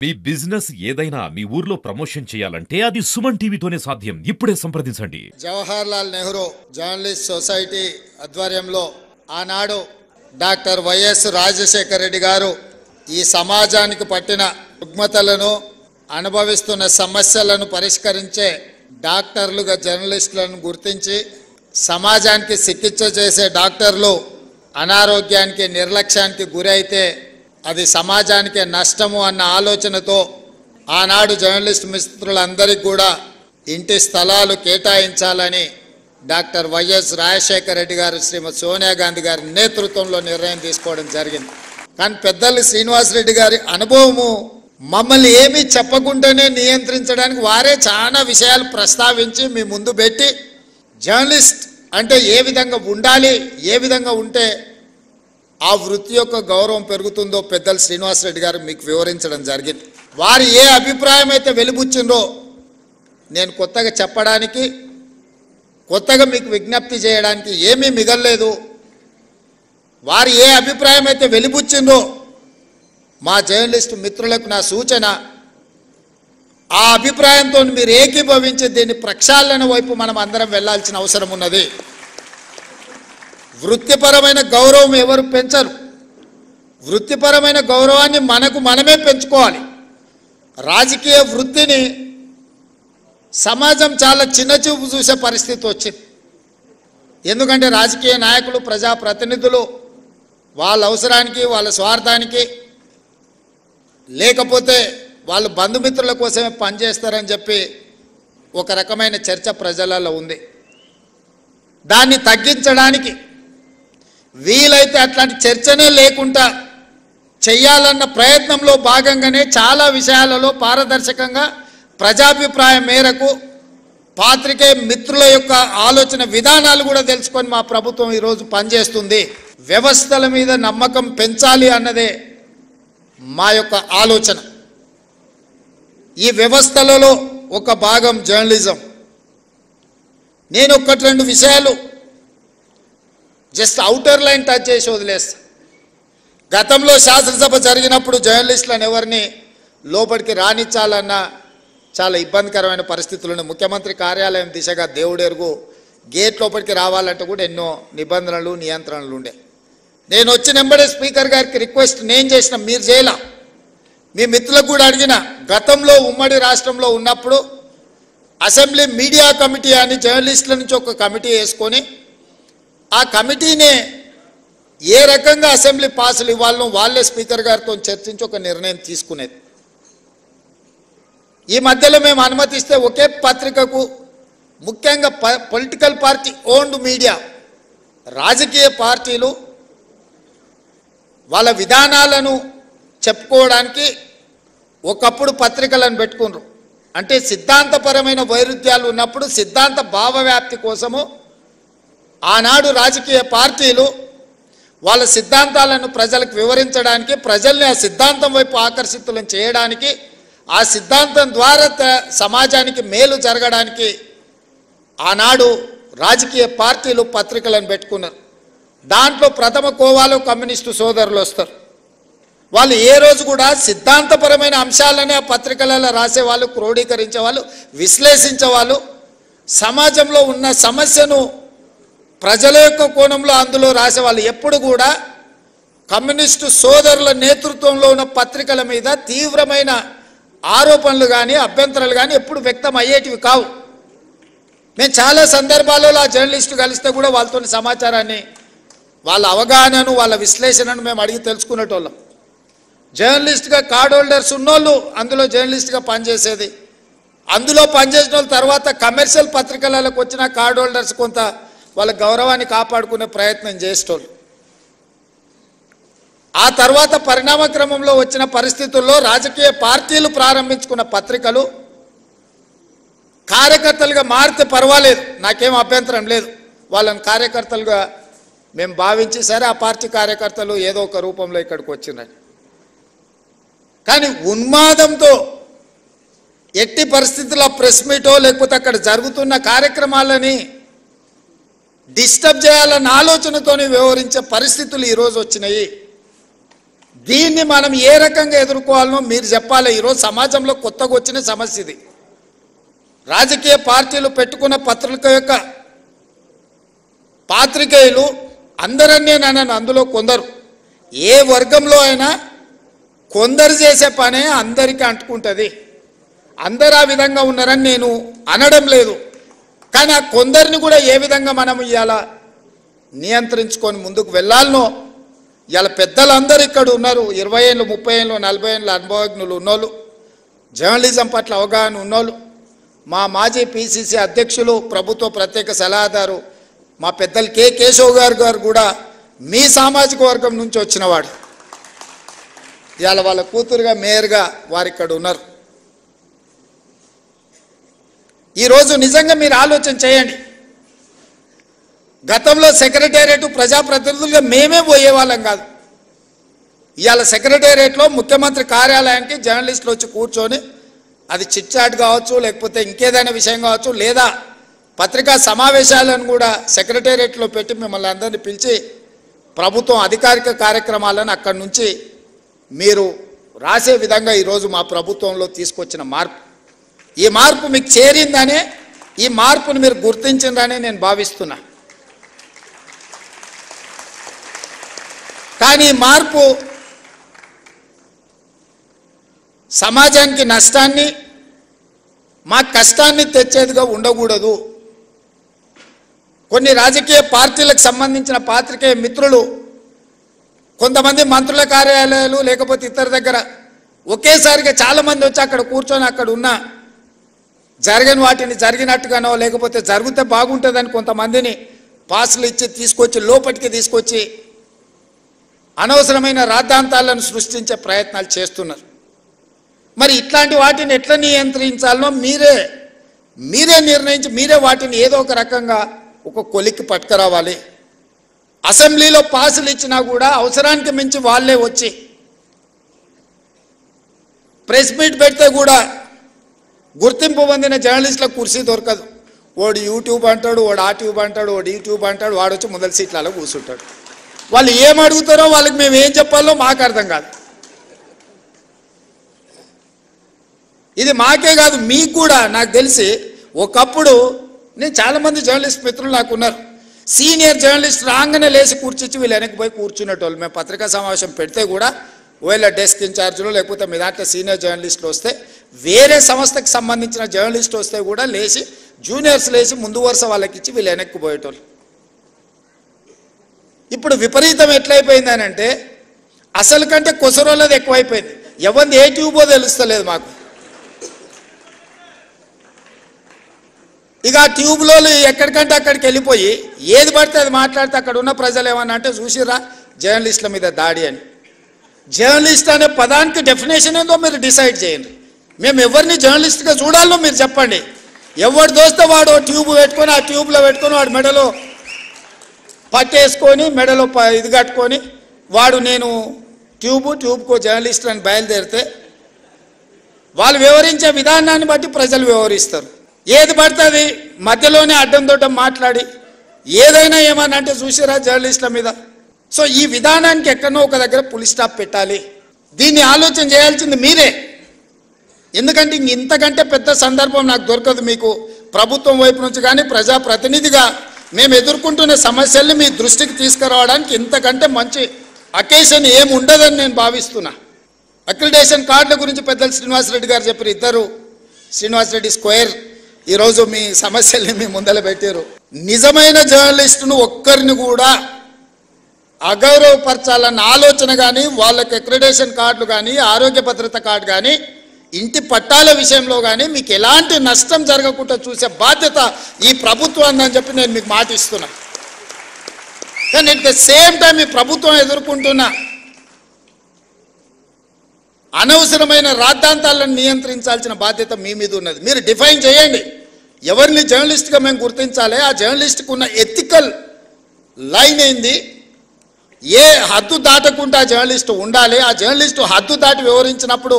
మీ business ఏదైనా మీ ఊర్లో promotion చేయాలంటే అది సుమన్ టీవీతోనే సాధ్యం. ఇప్పుడే సంప్రదించండి. జవహర్ లాల్ నెహ్రూ జర్నలిస్ట్ సొసైటీ ఆధ్వర్యంలో ఆనాడు డాక్టర్ వైఎస్ రాజశేఖర రెడ్డి గారు ఈ సమాజానికి పట్టిన రుగ్మతలను అనుభవిస్తున్న సమస్యలను పరిష్కరించే డాక్టర్లుగా జర్నలిస్టులను గుర్తించి సమాజానికి చికిత్స చేసే డాక్టర్లు అనారోగ్యానికి నిర్లక్ష్యానికి గురైతే అది సమాజానికి నష్టము అన్న ఆలోచనతో ఆనాడు జర్నలిస్ట్ మిత్రులందరికీ కూడా ఇంటి స్థలాలు కేటాయించాలని డాక్టర్ వైఎస్ రాజశేఖర రెడ్డి గారు శ్రీమతి సోనియా గాంధీ గారి నేతృత్వంలో నిర్ణయం తీసుకోవడం జరిగింది. కానీ పెద్దలు శ్రీనివాసరెడ్డి గారి అనుభవము మమ్మల్ని ఏమీ చెప్పకుండానే నియంత్రించడానికి వారే చాలా విషయాలు ప్రస్తావించి మీ ముందు పెట్టి జర్నలిస్ట్ అంటే ఏ విధంగా ఉండాలి, ఏ విధంగా ఉంటే ఆ వృత్తి యొక్క గౌరవం పెరుగుతుందో పెద్దలు శ్రీనివాసరెడ్డి గారు మీకు వివరించడం జరిగింది. వారు ఏ అభిప్రాయం అయితే వెలిబుచ్చిందో నేను కొత్తగా చెప్పడానికి, కొత్తగా మీకు విజ్ఞప్తి చేయడానికి ఏమీ మిగలలేదు. వారు ఏ అభిప్రాయం అయితే వెలిబుచ్చిందో మా జర్నలిస్టు మిత్రులకు నా సూచన, ఆ అభిప్రాయంతో మీరు ఏకీభవించి దీన్ని ప్రక్షాళన వైపు మనం అందరం వెళ్లాల్సిన అవసరం ఉన్నది. వృత్తిపరమైన గౌరవం ఎవరు పెంచరు. వృత్తిపరమైన గౌరవాన్ని మనకు మనమే పెంచుకోవాలి. రాజకీయ వృత్తిని సమాజం చాలా చిన్నచూపు చూసే పరిస్థితి వచ్చింది. ఎందుకంటే రాజకీయ నాయకులు, ప్రజాప్రతినిధులు వాళ్ళ అవసరానికి, వాళ్ళ స్వార్థానికి, లేకపోతే వాళ్ళు బంధుమిత్రుల కోసమే పనిచేస్తారని చెప్పి ఒక రకమైన చర్చ ప్రజలలో ఉంది. దాన్ని తగ్గించడానికి వీలైతే అట్లాంటి చర్చనే లేకుండా చెయ్యాలన్న ప్రయత్నంలో భాగంగానే చాలా విషయాలలో పారదర్శకంగా ప్రజాభిప్రాయం మేరకు పాత్రికేయ మిత్రుల యొక్క ఆలోచన విధానాలు కూడా తెలుసుకొని మా ప్రభుత్వం ఈరోజు పనిచేస్తుంది. వ్యవస్థల మీద నమ్మకం పెంచాలి అన్నదే మా యొక్క ఆలోచన. ఈ వ్యవస్థలలో ఒక భాగం జర్నలిజం. నేను ఒకటి రెండు విషయాలు జస్ట్ అవుటర్ లైన్ టచ్ చేసి వదిలేస్తా. గతంలో శాసనసభ జరిగినప్పుడు జర్నలిస్టులను ఎవరిని లోపలికి రానిచ్చాలన్నా చాలా ఇబ్బందికరమైన పరిస్థితులను, ముఖ్యమంత్రి కార్యాలయం దిశగా దేవుడెరుగు గేట్ లోపలికి రావాలంటే కూడా ఎన్నో నిబంధనలు, నియంత్రణలు ఉండే. నేను వచ్చిన వెంబడే స్పీకర్ గారికి రిక్వెస్ట్ నేను చేసిన, మీరు చేయలా, మీ మిత్రులకు కూడా అడిగిన. గతంలో ఉమ్మడి రాష్ట్రంలో ఉన్నప్పుడు అసెంబ్లీ మీడియా కమిటీ అని జర్నలిస్టుల నుంచి ఒక కమిటీ వేసుకొని ఆ కమిటీనే ఏ రకంగా అసెంబ్లీ పాసులు ఇవ్వాలనో వాళ్ళే స్పీకర్ గారితో చర్చించి ఒక నిర్ణయం తీసుకునేది. ఈ మధ్యలో మేము అనుమతిస్తే ఒకే పత్రికకు, ముఖ్యంగా పొలిటికల్ పార్టీ ఓన్డ్ మీడియా, రాజకీయ పార్టీలు వాళ్ళ విధానాలను చెప్పుకోవడానికి ఒకప్పుడు పత్రికలను పెట్టుకున్నారు. అంటే సిద్ధాంతపరమైన వైరుధ్యాలు ఉన్నప్పుడు సిద్ధాంత భావవ్యాప్తి కోసము ఆనాడు రాజకీయ పార్టీలు వాళ్ళ సిద్ధాంతాలను ప్రజలకు వివరించడానికి, ప్రజల్ని ఆ సిద్ధాంతం వైపు ఆకర్షితులను చేయడానికి, ఆ సిద్ధాంతం ద్వారా సమాజానికి మేలు జరగడానికి ఆనాడు రాజకీయ పార్టీలు పత్రికలను పెట్టుకున్నారు. దాంట్లో ప్రథమ కోవాలో కమ్యూనిస్టు సోదరులు వస్తారు. వాళ్ళు ఏ రోజు కూడా సిద్ధాంతపరమైన అంశాలనే ఆ పత్రికలలో రాసేవాళ్ళు, క్రోడీకరించేవాళ్ళు, విశ్లేషించేవాళ్ళు. సమాజంలో ఉన్న సమస్యను ప్రజల యొక్క కోణంలో అందులో రాసేవాళ్ళు. ఎప్పుడు కూడా కమ్యూనిస్టు సోదరుల నేతృత్వంలో ఉన్న పత్రికల మీద తీవ్రమైన ఆరోపణలు కానీ, అభ్యంతరాలు కానీ ఎప్పుడు వ్యక్తం అయ్యేటివి కావు. మేము చాలా సందర్భాలలో ఆ జర్నలిస్టు కలిస్తే కూడా వాళ్ళతో సమాచారాన్ని, వాళ్ళ అవగాహనను, వాళ్ళ విశ్లేషణను మేము అడిగి తెలుసుకునేటోళ్ళం. జర్నలిస్ట్గా కార్డ్ హోల్డర్స్ ఉన్నోళ్ళు అందులో జర్నలిస్ట్గా పనిచేసేది. అందులో పనిచేసిన వాళ్ళు తర్వాత కమర్షియల్ పత్రికలకు వచ్చిన కార్డ్ హోల్డర్స్ కొంత వాళ్ళ గౌరవాన్ని కాపాడుకునే ప్రయత్నం చేసేటోళ్ళు. ఆ తర్వాత పరిణామ క్రమంలో వచ్చిన పరిస్థితుల్లో రాజకీయ పార్టీలు ప్రారంభించుకున్న పత్రికలు కార్యకర్తలుగా మారితే పర్వాలేదు, నాకేం అభ్యంతరం లేదు. వాళ్ళని కార్యకర్తలుగా మేము భావించి సరే ఆ పార్టీ కార్యకర్తలు ఏదో ఒక రూపంలో ఇక్కడికి వచ్చినారు. కానీ ఉన్మాదంతో ఎట్టి పరిస్థితుల్లో ప్రెస్ మీటో లేకపోతే అక్కడ జరుగుతున్న కార్యక్రమాలని డిస్టర్బ్ చేయాలన్న ఆలోచనతోనే వ్యవహరించే పరిస్థితులు ఈరోజు వచ్చినాయి. దీన్ని మనం ఏ రకంగా ఎదుర్కోవాలనో మీరు చెప్పాలి. ఈరోజు సమాజంలో కొత్తగా వచ్చిన సమస్య ఇది. రాజకీయ పార్టీలు పెట్టుకున్న పత్రిక యొక్క పాత్రికేయులు అందరన్నీ నన్ను అందులో కొందరు, ఏ వర్గంలో అయినా కొందరు చేసే పనే అందరికీ అంటుకుంటుంది. అందరూ ఆ విధంగా ఉన్నారని నేను అనడం లేదు, కానీ ఆ కొందరిని కూడా ఏ విధంగా మనం ఇవాళ నియంత్రించుకొని ముందుకు వెళ్ళాలనో, ఇవాళ పెద్దలందరూ ఇక్కడ ఉన్నారు. 20 ఏళ్ళు 30 ఏళ్ళు 40 ఏళ్ళ అనుభవజ్ఞులు ఉన్నోళ్ళు, జర్నలిజం పట్ల అవగాహన ఉన్నోళ్ళు, మా మాజీ పిసిసి అధ్యక్షులు, ప్రభుత్వ ప్రత్యేక సలహాదారు మా పెద్దలు కె కేశవ్ గారు కూడా మీ సామాజిక వర్గం నుంచి వచ్చినవాడు. ఇవాళ వాళ్ళ కూతురుగా మేయర్గా వారు ఇక్కడ ఉన్నారు. ఈరోజు నిజంగా మీరు ఆలోచన చేయండి. గతంలో సెక్రటేరియట్ ప్రజాప్రతినిధులుగా మేమే పోయేవాళ్ళం కాదు. ఇవాళ సెక్రటేరియట్లో ముఖ్యమంత్రి కార్యాలయానికి జర్నలిస్టులు వచ్చి కూర్చొని, అది చిట్ చాట్ కావచ్చు, లేకపోతే ఇంకేదైనా విషయం కావచ్చు, లేదా పత్రికా సమావేశాలను కూడా సెక్రటేరియట్లో పెట్టి మిమ్మల్ని అందరినీ పిలిచి ప్రభుత్వం అధికారిక కార్యక్రమాలను అక్కడి నుంచి మీరు రాసే విధంగా ఈరోజు మా ప్రభుత్వంలో తీసుకొచ్చిన మార్పు, ఈ మార్పు మీకు చేరిందనే, ఈ మార్పును మీరు గుర్తించిందనే నేను భావిస్తున్నా. కానీ ఈ మార్పు సమాజానికి నష్టాన్ని, మా కష్టాన్ని తెచ్చేదిగా ఉండకూడదు. కొన్ని రాజకీయ పార్టీలకు సంబంధించిన పాత్రికేయ మిత్రులు, కొంతమంది మంత్రుల కార్యాలయాలు లేకపోతే ఇతర దగ్గర ఒకేసారిగా చాలామంది వచ్చి అక్కడ కూర్చొని అక్కడ ఉన్న జరగని వాటిని జరిగినట్టుగానో, లేకపోతే జరిగితే బాగుంటుందని కొంతమందిని పాసులు ఇచ్చి తీసుకొచ్చి లోపలికి తీసుకొచ్చి అనవసరమైన రాద్ధాంతాలను సృష్టించే ప్రయత్నాలు చేస్తున్నారు. మరి ఇట్లాంటి వాటిని ఎట్లా నియంత్రించాలనో మీరే నిర్ణయించి మీరే వాటిని ఏదో ఒక రకంగా ఒక కొలిక్కి పట్టుకురావాలి. అసెంబ్లీలో పాసులు ఇచ్చినా కూడా అవసరానికి మించి వాళ్ళే వచ్చి ప్రెస్ మీట్ పెడితే కూడా గుర్తింపు పొందిన జర్నలిస్టులకు కుర్చీ దొరకదు. వాడు యూట్యూబ్ అంటాడు, వాడు ఆ ట్యూబ్ అంటాడు, వాడు యూట్యూబ్ అంటాడు, వాడు వచ్చి మొదల సీట్లలో కూర్చుంటాడు. వాళ్ళు ఏం అడుగుతారో వాళ్ళకి మేము ఏం చెప్పాలో మాకు అర్థం కాదు. ఇది మాకే కాదు, మీకు కూడా. నాకు తెలిసి ఒకప్పుడు నేను చాలామంది జర్నలిస్ట్ మిత్రులు నాకు ఉన్నారు, సీనియర్ జర్నలిస్ట్ రాగానే లేచి కూర్చొచ్చి వీళ్ళు వెనక్కి పోయి కూర్చునేటోళ్ళు. మేము పత్రికా సమావేశం పెడితే కూడా ఒకవేళ డెస్క్ ఇన్ఛార్జీలు లేకపోతే మీ దాంట్లో సీనియర్ జర్నలిస్టులు వస్తే, వేరే సంస్థకు సంబంధించిన జర్నలిస్ట్ వస్తే కూడా లేచి జూనియర్స్ లేచి ముందు వరుస వాళ్ళకి ఇచ్చి వీళ్ళు వెనక్కి పోయేటోళ్ళు. ఇప్పుడు విపరీతం ఎట్లయిపోయిందని అంటే అసలు కంటే కొసరోళ్ళది ఎక్కువైపోయింది. ఎవరిది ఏ ట్యూబో తెలుస్తలేదు మాకు. ఇక ఆ ట్యూబ్లో ఎక్కడికంటే అక్కడికి వెళ్ళిపోయి ఏది పడితే అది మాట్లాడితే అక్కడ ఉన్న ప్రజలు ఏమన్నా అంటే చూసిరా జర్నలిస్టుల మీద దాడి అని. జర్నలిస్ట్ అనే పదానికి డెఫినేషన్ ఏందో మీరు డిసైడ్ చేయండి. మేము ఎవరిని జర్నలిస్ట్గా చూడాలో మీరు చెప్పండి. ఎవరు దోస్తే వాడు ట్యూబ్ పెట్టుకొని ఆ ట్యూబ్లో పెట్టుకొని వాడు మెడలో పట్టేసుకొని మెడలో ఇది కట్టుకొని వాడు నేను ట్యూబ్కో జర్నలిస్ట్ అని బయలుదేరితే వాళ్ళు వివరించే విధానాన్ని బట్టి ప్రజలు వివరిస్తారు. ఏది పడుతుంది మధ్యలోనే అడ్డం దొడ్డం మాట్లాడి ఏదైనా ఏమన్నా అంటే చూసిరా జర్నలిస్టుల మీద. సో ఈ విధానానికి ఎక్కడనో ఒక దగ్గర పులి స్టాప్ పెట్టాలి. దీన్ని ఆలోచన చేయాల్సింది మీరే. ఎందుకంటే ఇంతకంటే పెద్ద సందర్భం నాకు దొరకదు మీకు ప్రభుత్వం వైపు నుంచి కానీ ప్రజాప్రతినిధిగా మేము ఎదుర్కొంటున్న సమస్యల్ని మీ దృష్టికి తీసుకురావడానికి ఇంతకంటే మంచి అకేషన్ ఏమి ఉండదని నేను భావిస్తున్నా. అక్రిడేషన్ కార్డుల గురించి పెద్దలు శ్రీనివాసరెడ్డి గారు చెప్పారు. ఇద్దరు శ్రీనివాసరెడ్డి స్క్వేర్ ఈరోజు మీ సమస్యల్ని మీ ముందర పెట్టారు. నిజమైన జర్నలిస్టును ఒక్కరిని కూడా అగౌరవపరచాలన్న ఆలోచన కానీ, వాళ్ళకి అక్రిడేషన్ కార్డులు కానీ, ఆరోగ్య భద్రత కార్డు కానీ, ఇంటి పట్టాల విషయంలో కానీ మీకు ఎలాంటి నష్టం జరగకుండా చూసే బాధ్యత ఈ ప్రభుత్వం అని చెప్పి నేను మీకు మాట ఇస్తున్నా. కానీ అట్ ద సేమ్ టైం ఈ ప్రభుత్వం ఎదుర్కొంటున్న అనవసరమైన రాద్ధాంతాలను నియంత్రించాల్సిన బాధ్యత మీ మీద ఉన్నది. మీరు డిఫైన్ చేయండి ఎవరిని జర్నలిస్ట్గా మేము గుర్తించాలి, ఆ జర్నలిస్ట్కు ఉన్న ఎథికల్ లైన్ ఏంది, ఏ హద్దు దాటకుండా జర్నలిస్టు ఉండాలి, ఆ జర్నలిస్టు హద్దు దాటి వివరించినప్పుడు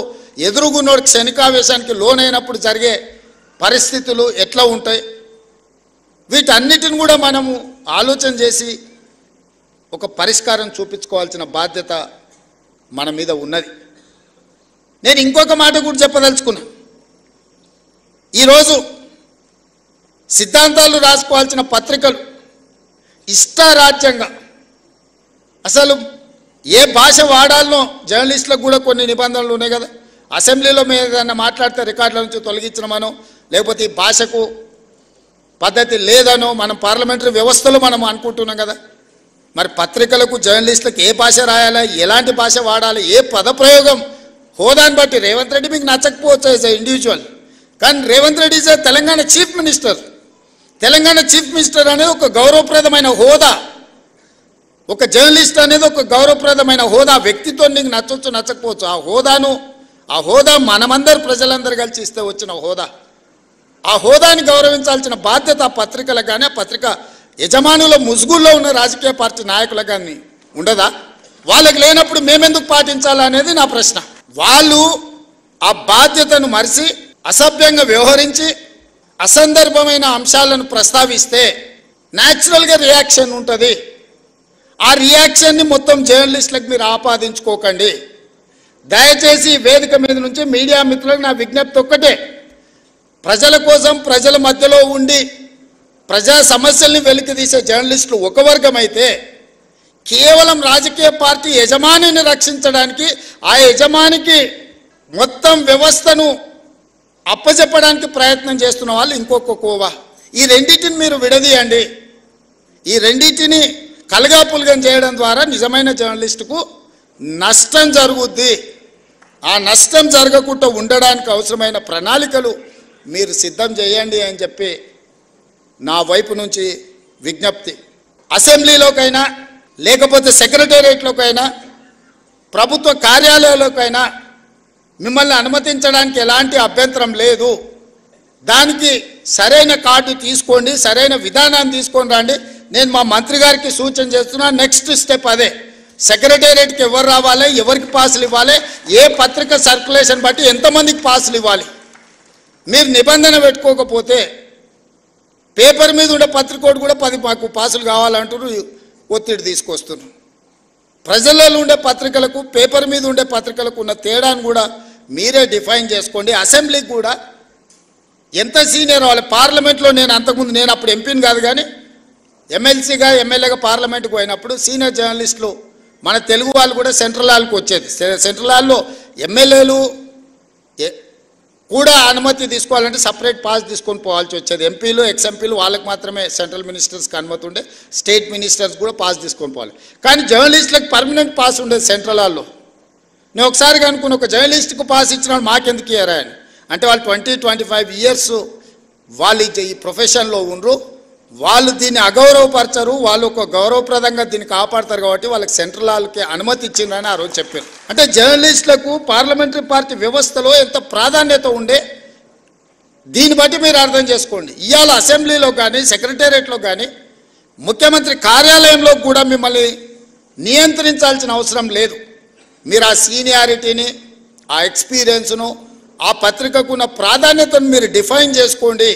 ఎదురుగున్నోడు క్షణికావేశానికి లోనైనప్పుడు జరిగే పరిస్థితులు ఎట్లా ఉంటాయి, వీటన్నిటిని కూడా మనము ఆలోచన చేసి ఒక పరిష్కారం చూపించుకోవాల్సిన బాధ్యత మన మీద ఉన్నది. నేను ఇంకొక మాట కూడా చెప్పదలుచుకున్నా. ఈరోజు సిద్ధాంతాలు రాసుకోవాల్సిన పత్రికలు ఇష్టారాజ్యంగా అసలు ఏ భాష వాడాలనో జర్నలిస్టులకు కూడా కొన్ని నిబంధనలు ఉన్నాయి కదా. అసెంబ్లీలో మేము ఏదైనా మాట్లాడితే రికార్డుల నుంచి తొలగించడమనో లేకపోతే ఈ భాషకు పద్ధతి లేదనో మనం పార్లమెంటరీ వ్యవస్థలో మనం అనుకుంటున్నాం కదా. మరి పత్రికలకు జర్నలిస్టులకు ఏ భాష రాయాలి, ఎలాంటి భాష వాడాలి, ఏ పదప్రయోగం హోదాని బట్టి రేవంత్ రెడ్డి మీకు నచ్చకపోవచ్చు యాజ్ ఎ ఇండివిజువల్, కానీ Revanth Reddy is Telangana chief minister. Telangana chief minister అనేది ఒక గౌరవప్రదమైన హోదా, ఒక జర్నలిస్ట్ అనేది ఒక గౌరవప్రదమైన హోదా. వ్యక్తితో నీకు నచ్చవచ్చు నచ్చకపోవచ్చు, ఆ హోదా మనమందరు ప్రజలందరూ కలిసి ఇస్తే వచ్చిన హోదా. ఆ హోదాని గౌరవించాల్సిన బాధ్యత ఆ పత్రికలకు కానీ, ఆ పత్రిక యజమానుల ముసుగుల్లో ఉన్న రాజకీయ పార్టీ నాయకులకు కానీ ఉండదా? వాళ్ళకి లేనప్పుడు మేమెందుకు పాటించాలనేది నా ప్రశ్న. వాళ్ళు ఆ బాధ్యతను మరిచి అసభ్యంగా వ్యవహరించి అసందర్భమైన అంశాలను ప్రస్తావిస్తే న్యాచురల్గా రియాక్షన్ ఉంటుంది. ఆ రియాక్షన్ని మొత్తం జర్నలిస్టులకు మీరు ఆపాదించుకోకండి. దయచేసి వేదిక మీద నుంచి మీడియా మిత్రులకు నా విజ్ఞప్తి ఒక్కటే, ప్రజల కోసం ప్రజల మధ్యలో ఉండి ప్రజా సమస్యల్ని వెలికితీసే జర్నలిస్టులు ఒక వర్గం అయితే, కేవలం రాజకీయ పార్టీ యజమానిని రక్షించడానికి ఆ యజమానికి మొత్తం వ్యవస్థను అప్పచెప్పడానికి ప్రయత్నం చేస్తున్న వాళ్ళు ఇంకొక కోవా. ఈ రెండింటిని మీరు విడదీయండి. ఈ రెండింటిని కలగాపులగం చేయడం ద్వారా నిజమైన జర్నలిస్టుకు నష్టం జరుగుద్ది. ఆ నష్టం జరగకుండా ఉండడానికి అవసరమైన ప్రణాళికలు మీరు సిద్ధం చేయండి అని చెప్పి నా వైపు నుంచి విజ్ఞప్తి. అసెంబ్లీలోకైనా లేకపోతే సెక్రటేరియట్లోకైనా ప్రభుత్వ కార్యాలయాల్లోకైనా మిమ్మల్ని అనుమతించడానికి ఎలాంటి అభ్యంతరం లేదు. దానికి సరైన కార్డు తీసుకోండి, సరైన విధానాన్ని తీసుకొని రండి. నేను మా మంత్రి గారికి సూచన చేస్తున్నా. నెక్స్ట్ స్టెప్ అదే. సెక్రటేరియట్కి ఎవరు రావాలి, ఎవరికి పాసులు ఇవ్వాలి, ఏ పత్రిక సర్క్యులేషన్ బట్టి ఎంతమందికి పాసులు ఇవ్వాలి. మీరు నిబంధన పెట్టుకోకపోతే పేపర్ మీద ఉండే పత్రికోడు కూడా 10 మాకు పాసులు కావాలంటారు, ఒత్తిడి తీసుకొస్తున్నారు. ప్రజలలో ఉండే పత్రికలకు పేపర్ మీద ఉండే పత్రికలకు ఉన్న తేడాను కూడా మీరే డిఫైన్ చేసుకోండి. అసెంబ్లీకి కూడా ఎంత సీనియర్ వాళ్ళు పార్లమెంట్లో, నేను అప్పుడు ఎంపీని కాదు కానీ ఎమ్మెల్సీగా ఎమ్మెల్యేగా పార్లమెంట్కి పోయినప్పుడు సీనియర్ జర్నలిస్టులు మన తెలుగు వాళ్ళు కూడా సెంట్రల్ హాల్కి వచ్చేది. సెంట్రల్ హాల్లో ఎమ్మెల్యేలు కూడా అనుమతి తీసుకోవాలంటే సపరేట్ పాస్ తీసుకొని పోవాల్సి వచ్చేది. ఎంపీలు ఎక్స్ఎంపీలు వాళ్ళకి మాత్రమే సెంట్రల్ మినిస్టర్స్కి అనుమతి ఉండే, స్టేట్ మినిస్టర్స్ కూడా పాస్ తీసుకొని పోవాలి. కానీ జర్నలిస్టులకు పర్మనెంట్ పాస్ ఉండేది సెంట్రల్ హాల్లో. నేను ఒకసారి అనుకున్న, ఒక జర్నలిస్ట్కు పాస్ ఇచ్చిన మాకెందుకు ఇయ్యారా అని. అంటే వాళ్ళు 20-25 ఇయర్స్ వాళ్ళు ఈ ప్రొఫెషన్లో ఉండరు, వాళ్ళు దీన్ని అగౌరవపరచరు, వాళ్ళు ఒక గౌరవప్రదంగా దీన్ని కాపాడతారు కాబట్టి వాళ్ళకి సెంట్రల్ హాల్కి అనుమతి ఇచ్చిందని ఆ రోజు చెప్పారు. అంటే జర్నలిస్టులకు పార్లమెంటరీ పార్టీ వ్యవస్థలో ఎంత ప్రాధాన్యత ఉండే దీన్ని బట్టి మీరు అర్థం చేసుకోండి. ఇవాళ అసెంబ్లీలో కానీ సెక్రటేరియట్లో కానీ ముఖ్యమంత్రి కార్యాలయంలో కూడా మిమ్మల్ని నియంత్రించాల్సిన అవసరం లేదు. మీరు ఆ సీనియారిటీని, ఆ ఎక్స్పీరియన్స్ను, ఆ పత్రికకు ఉన్న ప్రాధాన్యతను మీరు డిఫైన్ చేసుకోండి.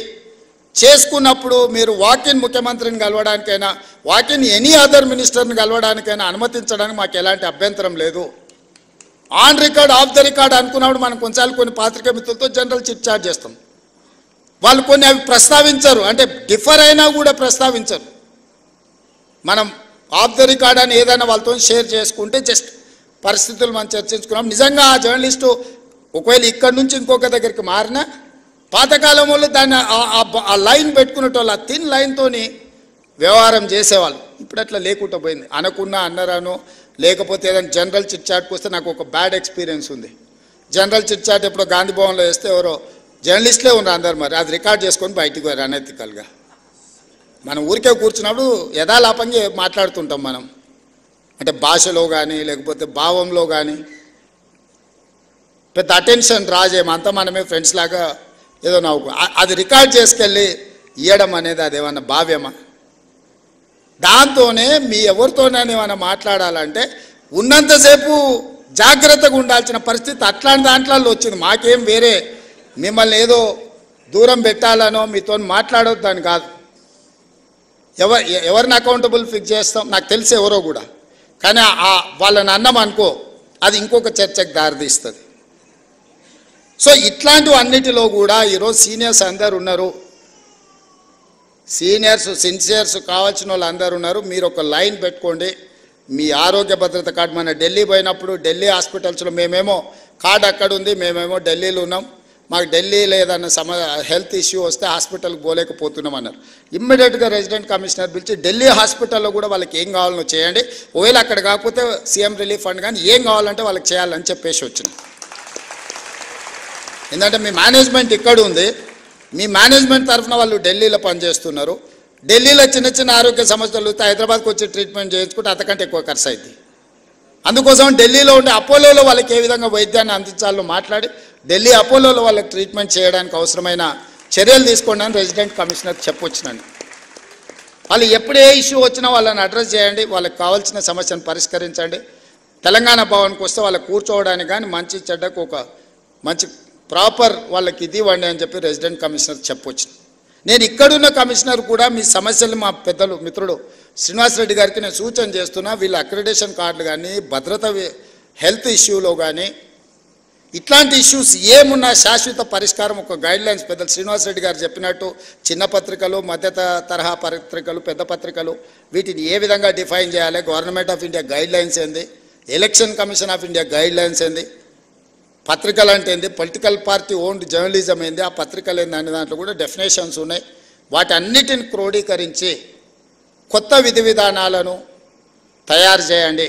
చేసుకున్నప్పుడు మీరు వాకిన్ ముఖ్యమంత్రిని కలవడానికైనా, వాకిన్ ఎనీ అదర్ మినిస్టర్ని కలవడానికైనా అనుమతించడానికి మాకు ఎలాంటి అభ్యంతరం లేదు. On record of the record అనుకున్నప్పుడు మనం కొన్నిసార్లు కొన్ని పాత్రికా మిత్రులతో జనరల్ చిట్ చాట్ చేస్తాం. వాళ్ళు కొన్ని అవి ప్రస్తావించరు, అంటే డిఫర్ అయినా కూడా ప్రస్తావించరు. మనం ఆఫ్ ద రికార్డ్ అని ఏదైనా వాళ్ళతో షేర్ చేసుకుంటే జస్ట్ పరిస్థితులు మనం చర్చించుకున్నాం. నిజంగా ఆ జర్నలిస్టు ఒకవేళ ఇక్కడి నుంచి ఇంకొక దగ్గరికి మారినా పాతకాలం వాళ్ళు దాన్ని ఆ లైన్ పెట్టుకునేటోళ్ళు, ఆ థిన్ లైన్తోని వ్యవహారం చేసేవాళ్ళు. ఇప్పుడు అట్లా లేకుండా పోయింది. అనకున్నా అన్నరాను, లేకపోతే ఏదైనా జనరల్ చిట్ చాట్కి వస్తే నాకు ఒక బ్యాడ్ ఎక్స్పీరియన్స్ ఉంది. జనరల్ చిట్ చాట్ ఎప్పుడో గాంధీ భవన్లో వేస్తే ఎవరో జర్నలిస్టులే ఉన్నారు అందరు, మరి అది రికార్డ్ చేసుకొని బయటికి పోయారు అనెతికల్గా. మనం ఊరికే కూర్చున్నప్పుడు యథాలాపంగా మాట్లాడుతుంటాం మనం, అంటే భాషలో కానీ లేకపోతే భావంలో కానీ పెద్ద అటెన్షన్ డ్రా చేయమంతా మనమే ఫ్రెండ్స్ లాగా ఏదో నవ్వుకో. అది రికార్డ్ చేసుకెళ్ళి ఇవ్వడం అనేది అదేమన్నా భావ్యమా? దాంతోనే మీ ఎవరితోనైనా ఏమైనా మాట్లాడాలంటే ఉన్నంతసేపు జాగ్రత్తగా ఉండాల్సిన పరిస్థితి అట్లాంటి దాంట్లో వచ్చింది. మాకేం వేరే మిమ్మల్ని ఏదో దూరం పెట్టాలనో మీతో మాట్లాడొద్దని కాదు. ఎవరిని అకౌంటబుల్ ఫిక్స్ చేస్తాం నాకు తెలిసి ఎవరో కూడా, కానీ వాళ్ళని అన్నం అనుకో అది ఇంకొక చర్చకు దారితీస్తుంది. సో ఇట్లాంటివి అన్నిటిలో కూడా ఈరోజు సీనియర్స్ అందరు ఉన్నారు, సీనియర్స్ సిన్సియర్స్ కావాల్సిన వాళ్ళు అందరు ఉన్నారు. మీరు ఒక లైన్ పెట్టుకోండి. మీ ఆరోగ్య భద్రత కార్డు, మన ఢిల్లీ పోయినప్పుడు ఢిల్లీ హాస్పిటల్స్లో మేమేమో కార్డు అక్కడ ఉంది, మేమేమో ఢిల్లీలో ఉన్నాం, మాకు ఢిల్లీలో ఏదన్నా హెల్త్ ఇష్యూ వస్తే హాస్పిటల్కి పోలేకపోతున్నాం అన్నారు. ఇమ్మీడియట్గా రెసిడెంట్ కమిషనర్ పిలిచి ఢిల్లీ హాస్పిటల్లో కూడా వాళ్ళకి ఏం కావాలనో చేయండి, ఒకవేళ అక్కడ కాకపోతే సీఎం రిలీఫ్ ఫండ్ కానీ ఏం కావాలంటే వాళ్ళకి చేయాలని చెప్పేసి వచ్చింది. ఎందుకంటే మీ మేనేజ్మెంట్ ఇక్కడ ఉంది, మీ మేనేజ్మెంట్ తరఫున వాళ్ళు ఢిల్లీలో పనిచేస్తున్నారు. ఢిల్లీలో చిన్న చిన్న ఆరోగ్య సమస్యలు వస్తే హైదరాబాద్కి వచ్చి ట్రీట్మెంట్ చేయించుకుంటే అంతకంటే ఎక్కువ ఖర్చు అవుతుంది. అందుకోసం ఢిల్లీలో ఉండే అపోలోలో వాళ్ళకి ఏ విధంగా వైద్యాన్ని అందించాలో మాట్లాడి ఢిల్లీ అపోలోలో వాళ్ళకి ట్రీట్మెంట్ చేయడానికి అవసరమైన చర్యలు తీసుకోండి అని రెసిడెంట్ కమిషనర్ చెప్పొచ్చినండి. వాళ్ళు ఎప్పుడు ఏ ఇష్యూ వచ్చినా వాళ్ళని అడ్రస్ చేయండి, వాళ్ళకి కావాల్సిన సమస్యను పరిష్కరించండి. తెలంగాణ భవన్కి వస్తే వాళ్ళకి కూర్చోవడానికి కానీ మంచి చెడ్డకు ఒక మంచి ప్రాపర్ వాళ్ళకి ఇది ఇవ్వండి అని చెప్పి రెసిడెంట్ కమిషనర్ చెప్పొచ్చింది. నేను ఇక్కడున్న కమిషనర్ కూడా మీ సమస్యలు మా పెద్దలు మిత్రుడు శ్రీనివాసరెడ్డి గారికి నేను సూచన చేస్తున్నా. వీళ్ళ అక్రిడేషన్ కార్డులు కానీ భద్రత హెల్త్ ఇష్యూలో కానీ ఇట్లాంటి ఇష్యూస్ ఏమున్నా శాశ్వత పరిష్కారం ఒక గైడ్లైన్స్ పెద్దలు శ్రీనివాసరెడ్డి గారు చెప్పినట్టు చిన్న పత్రికలు, మధ్య తరహా పత్రికలు, పెద్ద పత్రికలు వీటిని ఏ విధంగా డిఫైన్ చేయాలి, గవర్నమెంట్ ఆఫ్ ఇండియా గైడ్లైన్స్ ఏంది, election commission of India guidelines ఏంది, పత్రికలు అంటే ఏంది, పొలిటికల్ పార్టీ ఓన్డ్ జర్నలిజం ఏంది, ఆ పత్రికలు ఏంది అనే దాంట్లో కూడా డెఫినేషన్స్ ఉన్నాయి. వాటి అన్నిటిని క్రోడీకరించి కొత్త విధి విధానాలను తయారు చేయండి.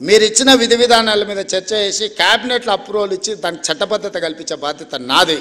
మీరు ఇచ్చిన విధి విధానాల మీద చర్చ చేసి క్యాబినెట్లో అప్రూవల్ ఇచ్చి దానికి చట్టబద్ధత కల్పించే బాధ్యత నాది.